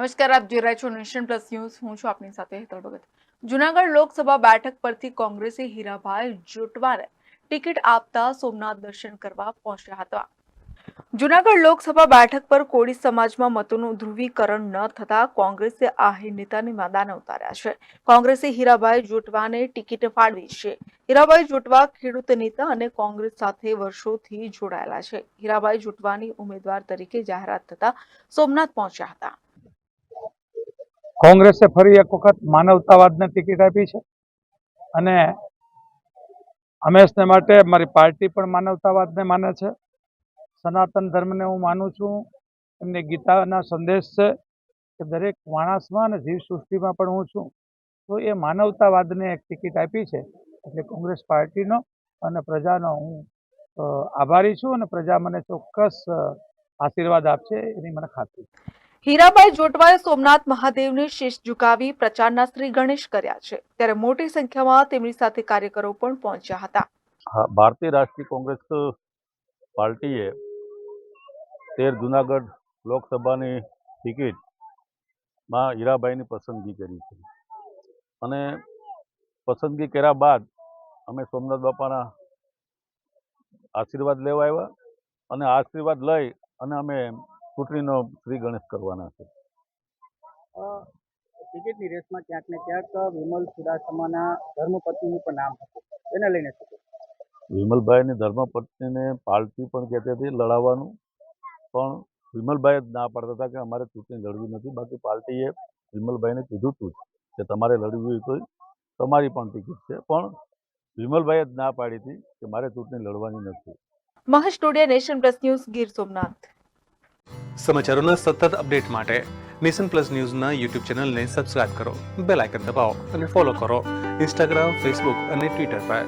નમસ્કાર, આપ જોઈ રહ્યા છો નેશન પ્લસ ન્યૂઝ. હું છું આપની સાથે હેતલ ભગત. જૂનાગઢ લોકસભા બેઠક પરથી કોંગ્રેસે હીરાભાઈ જોટવાને ટિકિટ આપતા સોમનાથ દર્શન કરવા પહોંચ્યા હતા. જૂનાગઢ લોકસભા બેઠક પર કોળી સમાજમાં મતોનું ધ્રુવીકરણ ન થતા કોંગ્રેસે આહિર નેતાને મેદાને ઉતાર્યા છે. કોંગ્રેસે હીરાભાઈ જોટવાને ટિકિટ ફાળવી છે. હીરાભાઈ જોટવા ખેડૂત નેતા અને કોંગ્રેસ સાથે વર્ષોથી જોડાયેલા છે. હીરાભાઈ જોટવાની ઉમેદવાર તરીકે જાહેરાત થતા સોમનાથ પહોંચ્યા હતા. કોંગ્રેસે ફરી એક વખત માનવતાવાદને ટિકિટ આપી છે અને હંમેશને માટે મારી પાર્ટી પણ માનવતાવાદને માને છે. સનાતન ધર્મને હું માનું છું. એમની ગીતાના સંદેશ છે કે દરેક માણસમાં અને જીવસૃષ્ટિમાં પણ હું છું. તો એ માનવતાવાદને એક ટિકિટ આપી છે એટલે કોંગ્રેસ પાર્ટીનો અને પ્રજાનો હું આભારી છું અને પ્રજા મને ચોક્કસ આશીર્વાદ આપશે એની મને ખાતરી છે. હીરાભાઈ જોટવાએ સોમનાથ મહાદેવને શીશ ઝુકાવી પ્રચારના શ્રી ગણેશ કર્યા છે, ત્યારે મોટી સંખ્યામાં તેમની સાથે કાર્યકરો પણ પહોંચ્યા હતા. ભારતીય રાષ્ટ્રીય કોંગ્રેસ પાર્ટીએ 13 જૂનાગઢ લોકસભાની ટિકિટમાં હીરાભાઈની પસંદગી કરી છે અને પસંદગી કર્યા બાદ અમે સોમનાથ બાપાના આશીર્વાદ લેવા આવ્યા અને આશીર્વાદ લઈ અને અમે ચૂંટણીનો શ્રી ગણેશ કરવાના છે. ટિકિટની રેસમાં ક્યાંક ને ક્યાંક વિમલ ચુડાસમાના ધર્મપત્નીનું પણ નામ હતું, એને લઈને શું? વિમલભાઈની ધર્મપત્નીને પાર્ટી પણ કહેતી હતી લડાવવાનું, પણ વિમલભાઈ જ ના પાડતા હતા કે અમારે ચૂંટણી લડવી નથી. બાકી પાર્ટીએ વિમલભાઈને કીધું હતું કે તમારે લડવી હોય તો તમારી પણ ટિકિટ છે, પણ વિમલભાઈએ જ ના પાડી હતી કે મારે ચૂંટણી લડવાની નથી. Mahesh Todiya, nation plus news, Gir Somnath. સમાચારોના સતત અપડેટ માટે નેશન પ્લસ ન્યૂઝના યુટ્યુબ ચેનલને સબસ્ક્રાઇબ કરો, બેલ આઇકન દબાવો અને ફોલો કરો ઇન્સ્ટાગ્રામ, ફેસબુક અને ટ્વિટર પર.